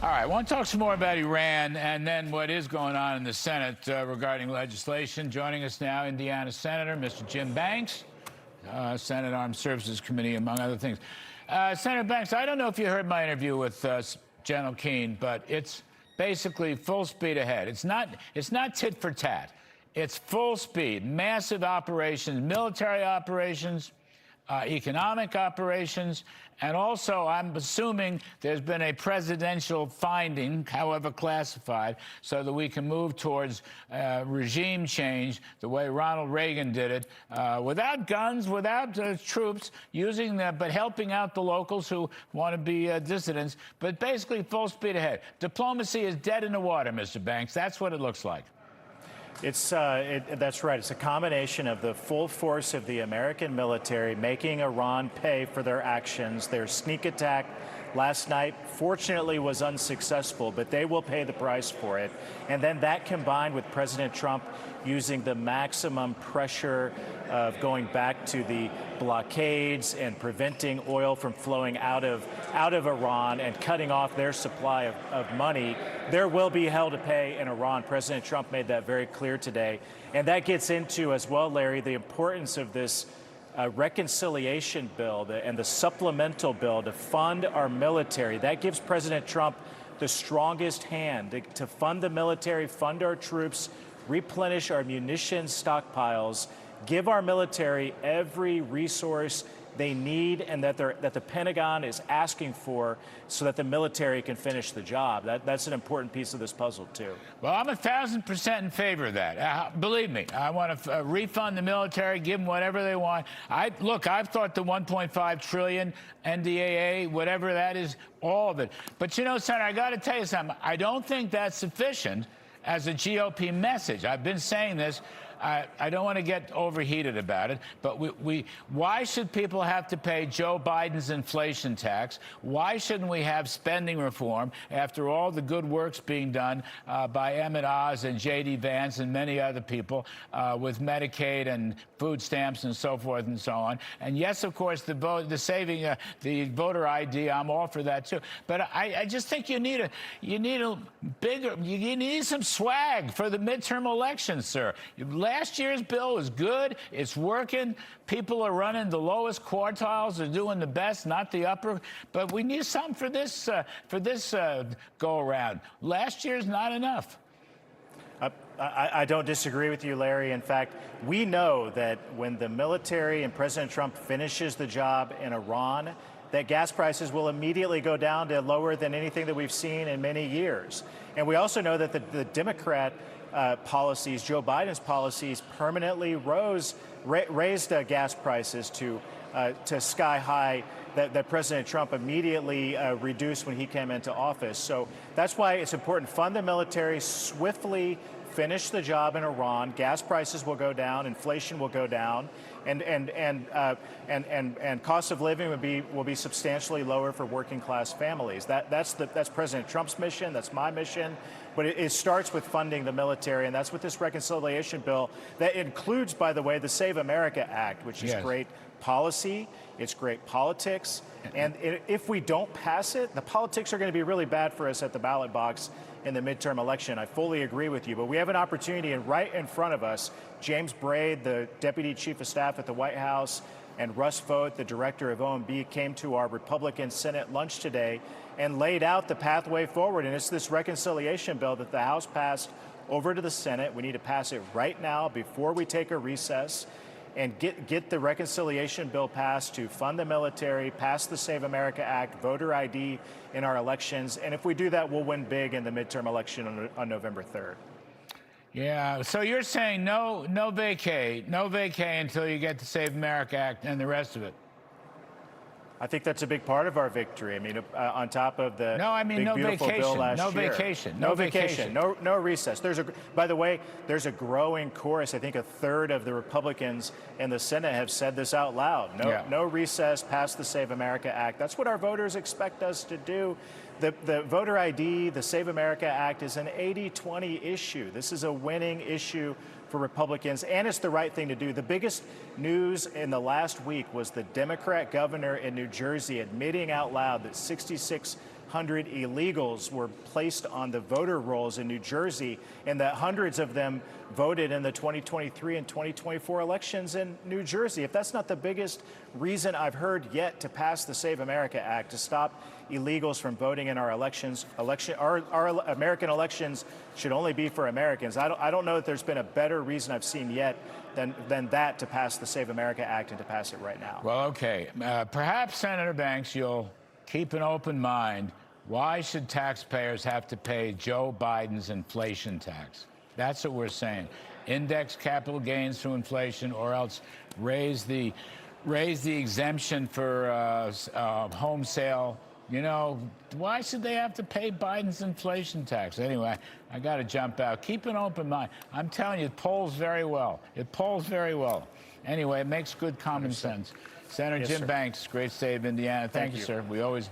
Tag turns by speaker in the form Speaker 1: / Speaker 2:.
Speaker 1: All right, I want to talk some more about Iran and then what is going on in the Senate regarding legislation. Joining us now, Indiana Senator Mr. Jim Banks, Senate Armed Services Committee, among other things. Senator Banks, I don't know if you heard my interview with General Keane, but it's basically full speed ahead. It's not tit for tat. It's full speed, massive operations, military operations, economic operations, and also I'm assuming there's been a presidential finding, however classified, so that we can move towards regime change the way Ronald Reagan did it, without guns, without troops, using them, but helping out the locals who want to be dissidents, but basically full speed ahead. Diplomacy is dead in the water, Mr. Banks. That's what it looks like.
Speaker 2: That's right. It's a combination of the full force of the American military making Iran pay for their actions. Their sneak attack last night, fortunately, was unsuccessful, but they will pay the price for it. And then that combined with President Trump using the maximum pressure of going back to the blockades and preventing oil from flowing out of Iran and cutting off their supply of money, there will be hell to pay in Iran. President Trump made that very clear today. And that gets into, as well, Larry, the importance of this reconciliation bill and the supplemental bill to fund our military. That gives President Trump the strongest hand to fund the military, fund our troops, replenish our munitions stockpiles, give our military every resource they need and that the Pentagon is asking for so that the military can finish the job. That's an important piece of this puzzle, too.
Speaker 1: Well, I'm 1,000% in favor of that. Believe me, I want to refund the military, give them whatever they want. Look, I've thought the $1.5 trillion NDAA, whatever that is, all of it. But, you know, Senator, I got to tell you something. I don't think that's sufficient as a GOP message. I've been saying this. I don't want to get overheated about it, but why should people have to pay Joe Biden's inflation tax? Why shouldn't we have spending reform after all the good work's being done by Emmett Oz and J.D. Vance and many other people with Medicaid and food stamps and so forth and so on? And yes, of course, the voter ID, I'm all for that too. But I just think you need some swag for the midterm elections, sir. Last year's bill is good. It's working. People are running the lowest quartiles. They're doing the best, not the upper. But we need some for this go around. Last year's not enough.
Speaker 2: I don't disagree with you, Larry. In fact, we know that when the military and President Trump finishes the job in Iran, that gas prices will immediately go down to lower than anything that we've seen in many years. And we also know that the Democrat policies, Joe Biden's policies, permanently raised gas prices to sky high that President Trump immediately reduced when he came into office. So that's why it's important to fund the military, swiftly finish the job in Iran. Gas prices will go down, inflation will go down, and cost of living will be substantially lower for working class families. That's President Trump's mission. That's my mission. But it starts with funding the military, and that's what this reconciliation bill that includes, by the way, the Save America Act, which is great policy. It's great politics. And if we don't pass it, the politics are going to be really bad for us at the ballot box in the midterm election. I fully agree with you. But we have an opportunity, and right in front of us, James Braid, the Deputy Chief of Staff at the White House, and Russ Vought, the Director of OMB, came to our Republican Senate lunch today and laid out the pathway forward. And it's this reconciliation bill that the House passed over to the Senate. We need to pass it right now before we take a recess and get the reconciliation bill passed to fund the military, pass the Save America Act, voter ID in our elections. And if we do that, we'll win big in the midterm election on November 3rd.
Speaker 1: Yeah, so you're saying no vacay until you get the Save America Act and the rest of it.
Speaker 2: I think that's a big part of our victory. I mean, on top of the big,
Speaker 1: no
Speaker 2: beautiful
Speaker 1: vacation,
Speaker 2: bill last
Speaker 1: no
Speaker 2: year.
Speaker 1: vacation,
Speaker 2: No vacation, no recess. By the way, there's a growing chorus. I think a third of the Republicans in the Senate have said this out loud. No recess, pass the Save America Act. That's what our voters expect us to do. The voter ID, the Save America Act is an 80-20 issue. This is a winning issue for Republicans, and it's the right thing to do. The biggest news in the last week was the Democrat governor in New Jersey admitting out loud that 1,500 illegals were placed on the voter rolls in New Jersey, and that hundreds of them voted in the 2023 and 2024 elections in New Jersey. If that's not the biggest reason I've heard yet to pass the Save America Act, to stop illegals from voting in our elections, our American elections should only be for Americans. I don't know that there's been a better reason I've seen yet than that to pass the Save America Act and to pass it right now.
Speaker 1: Well, okay. Perhaps, Senator Banks, you'll keep an open mind. Why should taxpayers have to pay Joe Biden's inflation tax? That's what we're saying. Index capital gains through inflation, or else raise the exemption for home sale. You know, why should they have to pay Biden's inflation tax? Anyway, I got to jump out. Keep an open mind. I'm telling you, it polls very well. It polls very well. Anyway, it makes good common sense. Senator Jim Banks, great state of Indiana. Thank you, sir. We always